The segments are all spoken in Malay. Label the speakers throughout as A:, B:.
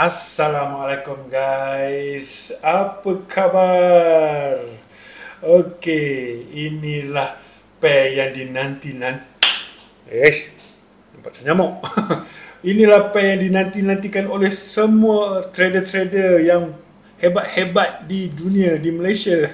A: Assalamualaikum guys, apa khabar? Okey, inilah pair yang dinanti-nanti. Nampak senyamuk. Inilah pair yang dinanti-nantikan oleh semua trader-trader yang hebat-hebat di dunia, di Malaysia.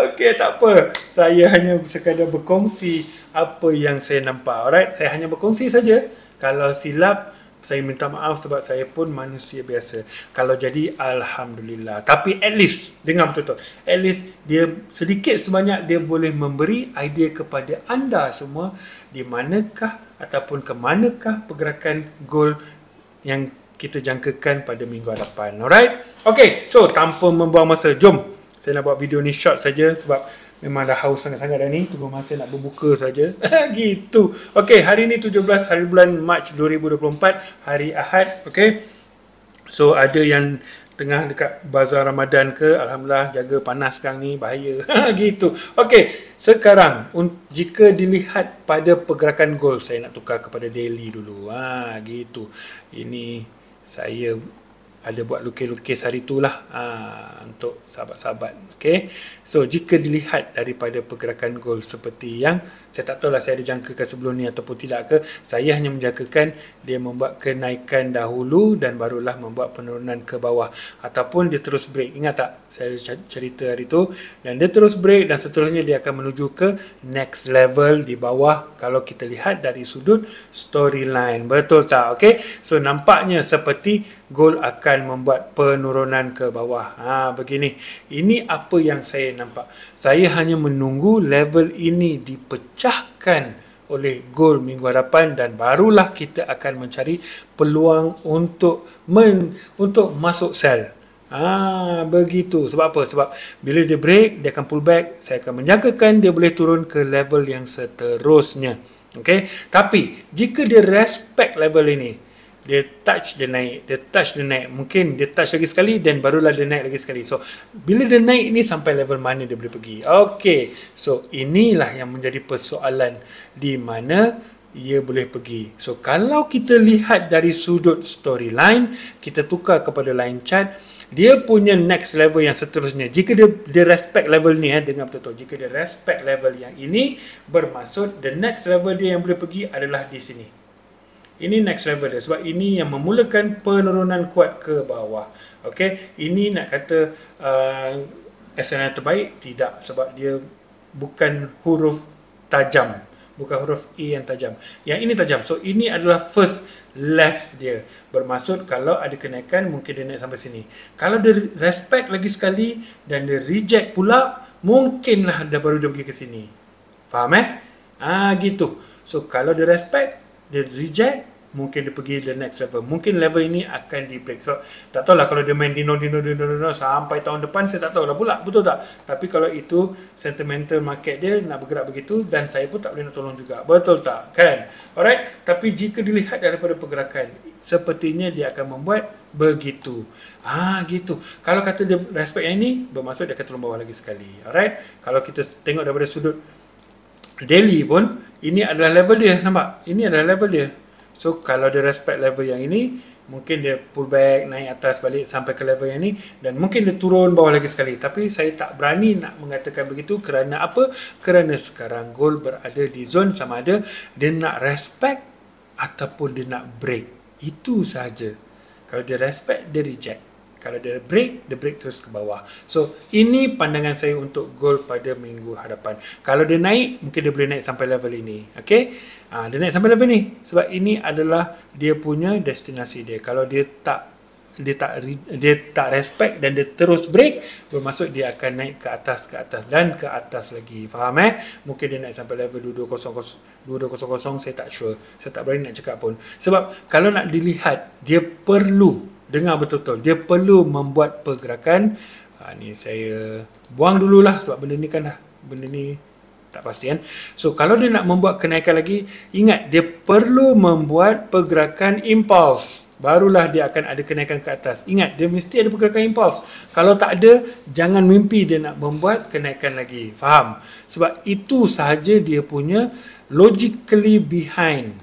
A: Okey, tak apa. Saya hanya sekadar berkongsi apa yang saya nampak. Alright, saya hanya berkongsi saja. Kalau silap, saya minta maaf sebab saya pun manusia biasa. Kalau jadi, Alhamdulillah. Tapi at least, dengar betul-betul. At least, dia sedikit sebanyak dia boleh memberi idea kepada anda semua di manakah ataupun ke manakah pergerakan gold yang kita jangkakan pada minggu hadapan. Alright? Okay, so tanpa membuang masa, jom. Saya nak buat video ni short saja sebab memang dah haus sangat-sangat dah ni. Tunggu masa nak berbuka saja. Gitu. Okey, hari ni 17 hari bulan Mac 2024, hari Ahad. Okey. So ada yang tengah dekat bazar Ramadan ke, alhamdulillah, jaga panas sekarang ni, bahaya. Gitu. Okey, sekarang jika dilihat pada pergerakan gold, saya nak tukar kepada daily dulu. Gitu. Ini saya ada buat lukis-lukis hari tu lah untuk sahabat-sahabat. Okay. So jika dilihat daripada pergerakan gold seperti yang saya tak tahulah saya ada jangkakan sebelum ni ataupun tidak ke, saya hanya menjangkakan dia membuat kenaikan dahulu dan barulah membuat penurunan ke bawah, ataupun dia terus break. Ingat tak saya cerita hari tu? Dan dia terus break dan seterusnya dia akan menuju ke next level di bawah kalau kita lihat dari sudut storyline. Betul tak? Okay. So nampaknya seperti gold akan membuat penurunan ke bawah. Begini. Ini apa yang saya nampak. Saya hanya menunggu level ini dipecahkan oleh gold minggu hadapan dan barulah kita akan mencari peluang untuk masuk sell. Begitu. Sebab apa? Sebab bila dia break, dia akan pull back. Saya akan menjangkakan dia boleh turun ke level yang seterusnya. Okay? Tapi jika dia respect level ini, dia touch, dia naik, dia touch, dia naik, mungkin dia touch lagi sekali dan barulah dia naik lagi sekali. So bila dia naik ni sampai level mana dia boleh pergi. Okay, so inilah yang menjadi persoalan di mana ia boleh pergi. So kalau kita lihat dari sudut storyline, kita tukar kepada line chart, dia punya next level yang seterusnya, jika dia respect level ni, dengar betul-betul, jika dia respect level yang ini, bermaksud the next level dia yang boleh pergi adalah di sini. Ini next level dia. Sebab ini yang memulakan penurunan kuat ke bawah. Okay. Ini nak kata SNL terbaik? Tidak. Sebab dia bukan huruf tajam. Bukan huruf E yang tajam. Yang ini tajam. So ini adalah first left dia. Bermaksud kalau ada kenaikan, mungkin dia naik sampai sini. Kalau dia respect lagi sekali dan dia reject pula, mungkinlah baru dia pergi ke sini. Faham gitu. So kalau dia respect, dia reject, mungkin dia pergi the next level. Mungkin level ini akan di break. So tak tahulah kalau dia main dino sampai tahun depan, saya tak tahulah pula. Betul tak? Tapi kalau itu sentimental market dia nak bergerak begitu, dan saya pun tak boleh nak tolong juga. Betul tak? Kan? Alright. Tapi jika dilihat daripada pergerakan, sepertinya dia akan membuat begitu. Gitu. Kalau kata dia respect yang ini, bermaksud dia akan turun bawah lagi sekali. Alright. Kalau kita tengok daripada sudut daily pun, ini adalah level dia. Nampak? Ini adalah level dia. So kalau dia respect level yang ini, mungkin dia pull back, naik atas balik sampai ke level yang ini, dan mungkin dia turun bawah lagi sekali. Tapi saya tak berani nak mengatakan begitu. Kerana apa? Kerana sekarang gold berada di zone sama ada dia nak respect ataupun dia nak break. Itu sahaja. Kalau dia respect, dia reject. Kalau dia break terus ke bawah. So ini pandangan saya untuk gold pada minggu hadapan. Kalau dia naik, mungkin dia boleh naik sampai level ini. Okay? Dia naik sampai level ini. Sebab ini adalah dia punya destinasi dia. Kalau dia tak respect dan dia terus break, bermaksud dia akan naik ke atas dan ke atas lagi. Faham Mungkin dia naik sampai level 2200, saya tak sure. Saya tak berani nak cakap pun. Sebab kalau nak dilihat, dia perlu, dengar betul-betul, dia perlu membuat pergerakan. Ni saya buang dululah sebab benda ni tak pasti kan. So kalau dia nak membuat kenaikan lagi, ingat dia perlu membuat pergerakan impulse. Barulah dia akan ada kenaikan ke atas. Ingat, dia mesti ada pergerakan impulse. Kalau tak ada, jangan mimpi dia nak membuat kenaikan lagi. Faham? Sebab itu sahaja dia punya logically behind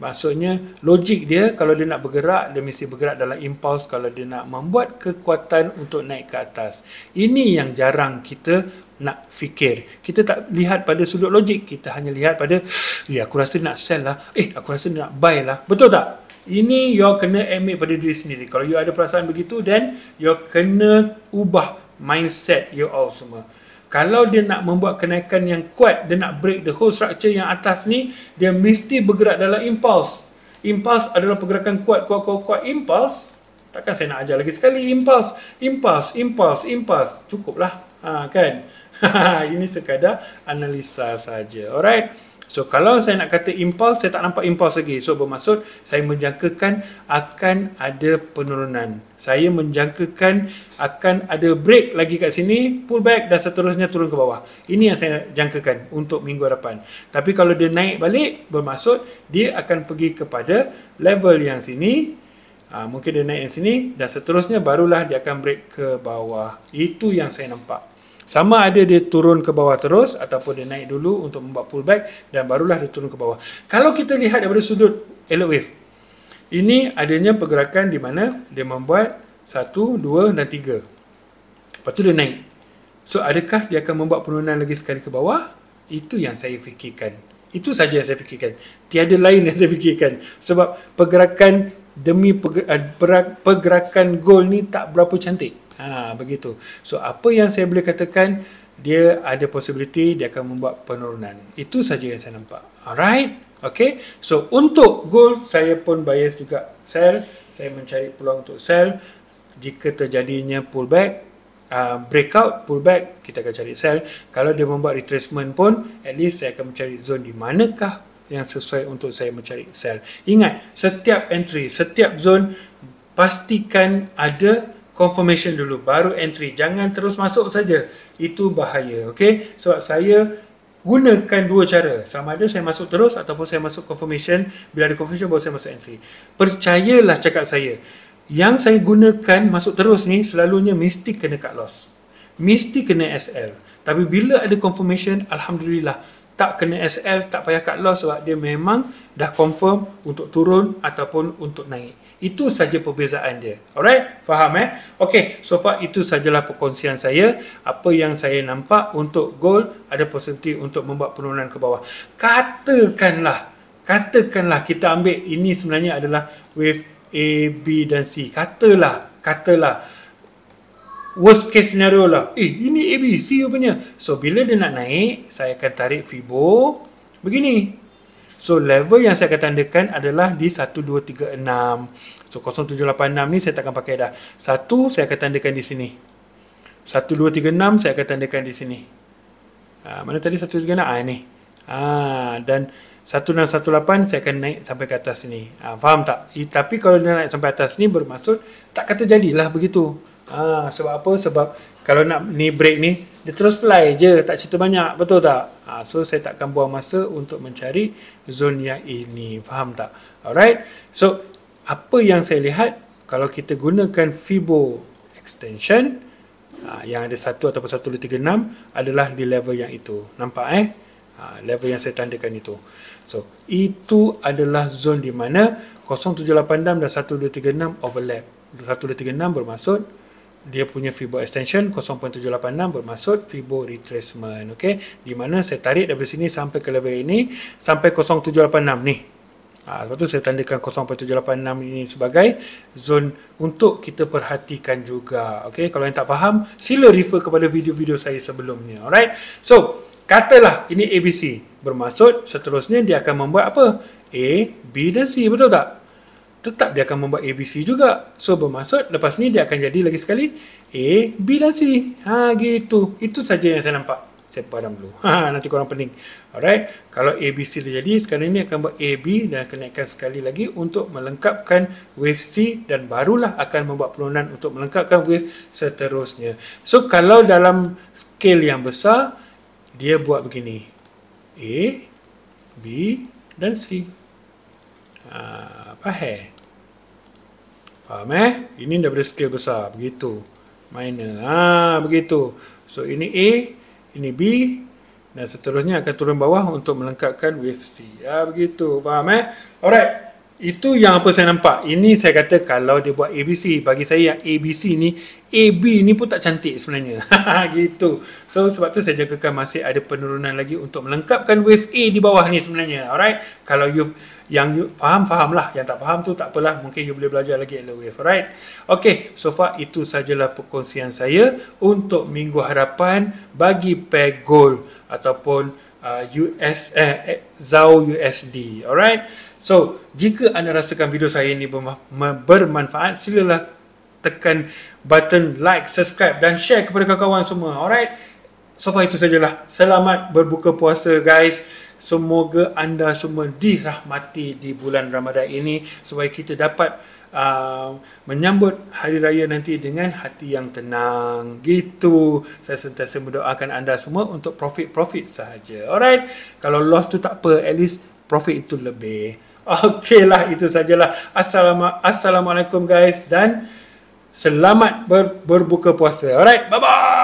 A: Maksudnya logik dia kalau dia nak bergerak, dia mesti bergerak dalam impuls kalau dia nak membuat kekuatan untuk naik ke atas. Ini yang jarang kita nak fikir. Kita tak lihat pada sudut logik, kita hanya lihat pada aku rasa nak sell lah, aku rasa nak buy lah. Betul tak? Ini you kena admit pada diri sendiri. Kalau you ada perasaan begitu, then you kena ubah mindset you all semua. Kalau dia nak membuat kenaikan yang kuat, dia nak break the whole structure yang atas ni, dia mesti bergerak dalam impuls. Impuls adalah pergerakan kuat. Impuls, takkan saya nak ajar lagi sekali. Impuls. Cukuplah. Kan? Ini sekadar analisa saja. Alright? So, kalau saya nak kata impuls, saya tak nampak impuls lagi. So, bermaksud saya menjangkakan akan ada penurunan. Saya menjangkakan akan ada break lagi kat sini, pull back dan seterusnya turun ke bawah. Ini yang saya jangkakan untuk minggu hadapan. Tapi kalau dia naik balik, bermaksud dia akan pergi kepada level yang sini. Mungkin dia naik yang sini dan seterusnya barulah dia akan break ke bawah. Itu yang saya nampak. Sama ada dia turun ke bawah terus ataupun dia naik dulu untuk membuat pullback dan barulah dia turun ke bawah. Kalau kita lihat daripada sudut Elliott Wave, ini adanya pergerakan di mana dia membuat 1, 2 dan 3. Lepas tu dia naik. So adakah dia akan membuat penurunan lagi sekali ke bawah? Itu yang saya fikirkan. Itu saja yang saya fikirkan. Tiada lain yang saya fikirkan. Sebab pergerakan demi pergerakan gold ni tak berapa cantik. Begitu. So apa yang saya boleh katakan, dia ada possibility dia akan membuat penurunan. Itu saja yang saya nampak. Alright? Okay. So untuk gold saya pun bias juga sell. Saya mencari peluang untuk sell. Jika terjadinya pullback, breakout, pullback, kita akan cari sell. Kalau dia membuat retracement pun, at least saya akan mencari zone di manakah yang sesuai untuk saya mencari sell. Ingat, setiap entry, setiap zone pastikan ada confirmation dulu, baru entry. Jangan terus masuk saja. Itu bahaya. Okay? Sebab saya gunakan dua cara. Sama ada saya masuk terus ataupun saya masuk confirmation. Bila ada confirmation baru saya masuk entry. Percayalah cakap saya. Yang saya gunakan masuk terus ni selalunya mesti kena cut loss. Mesti kena SL. Tapi bila ada confirmation, Alhamdulillah, tak kena SL, tak payah cut loss sebab dia memang dah confirm untuk turun ataupun untuk naik. Itu saja perbezaan dia. Alright? Faham Okay, so far itu sajalah perkongsian saya. Apa yang saya nampak untuk gold ada possibility untuk membuat penurunan ke bawah. Katakanlah kita ambil ini sebenarnya adalah wave A, B dan C. Katalah worst case scenario lah. Ini A, B, C rupanya. So bila dia nak naik, saya akan tarik Fibo begini. So level yang saya akan tandakan adalah di 1236. So 0786 ni saya takkan pakai dah. 1 saya akan tandakan di sini. 1236 saya akan tandakan di sini. Mana tadi 1236? Ini. Dan 1618 saya akan naik sampai ke atas sini. Faham tak? Tapi kalau dia naik sampai atas ni bermaksud tak kata jadilah begitu. Sebab apa? Sebab kalau nak ni break ni, dia terus fly je, tak cerita banyak, betul tak? So saya takkan buang masa untuk mencari zone yang ini. Faham tak? Alright. So apa yang saya lihat, kalau kita gunakan Fibo extension yang ada 1 ataupun 1236 adalah di level yang itu. Nampak level yang saya tandakan itu. So itu adalah zone di mana 0786 dan 1236 overlap. 1236 bermaksud dia punya Fibo extension, 0.786 bermaksud Fibo retracement. Okay? Di mana saya tarik dari sini sampai ke level ini sampai 0786 ni. Lepas tu saya tandakan 0.786 ini sebagai zone untuk kita perhatikan juga. Okay? Kalau yang tak faham, sila refer kepada video-video saya sebelumnya. Alright? So katalah ini ABC, bermaksud seterusnya dia akan membuat apa? A, B dan C, betul tak? Tetap dia akan membuat ABC juga. So bermaksud lepas ni dia akan jadi lagi sekali A, B dan C. Gitu. Itu saja yang saya nampak. Saya padam dulu. Nanti korang pening. Alright. Kalau ABC dah jadi, sekarang ini akan buat A, B dan akan naikkan sekali lagi untuk melengkapkan wave C dan barulah akan membuat penurunan untuk melengkapkan wave seterusnya. So kalau dalam scale yang besar, dia buat begini. A, B dan C. Faham Ini daripada scale besar. Begitu. Minor. Begitu. So ini A, ini B, dan seterusnya akan turun bawah untuk melengkapkan wave C. Begitu, faham Alright. Itu yang apa saya nampak. Ini saya kata kalau dia buat ABC, bagi saya yang ABC ni, AB ni pun tak cantik sebenarnya. Gitu. So sebab tu saya jagakan masih ada penurunan lagi untuk melengkapkan wave A di bawah ni sebenarnya. Alright. Kalau yang you faham, fahamlah. Yang tak faham tu tak apalah. Mungkin you boleh belajar lagi Elliott Wave. Alright. Okay. So far itu sajalah perkongsian saya untuk minggu hadapan bagi pair gold ataupun ZAU USD. Alright. So, jika anda rasakan video saya ini bermanfaat, silalah tekan button like, subscribe dan share kepada kawan-kawan semua. Alright. So far itu sajalah. Selamat berbuka puasa guys. Semoga anda semua dirahmati di bulan Ramadan ini supaya kita dapat menyambut hari raya nanti dengan hati yang tenang. Gitu. Saya sentiasa mendoakan anda semua untuk profit sahaja. Alright. Kalau loss tu tak apa, at least profit itu lebih. Okey lah, itu sajalah. Assalamualaikum guys dan selamat berbuka puasa. Alright, bye bye.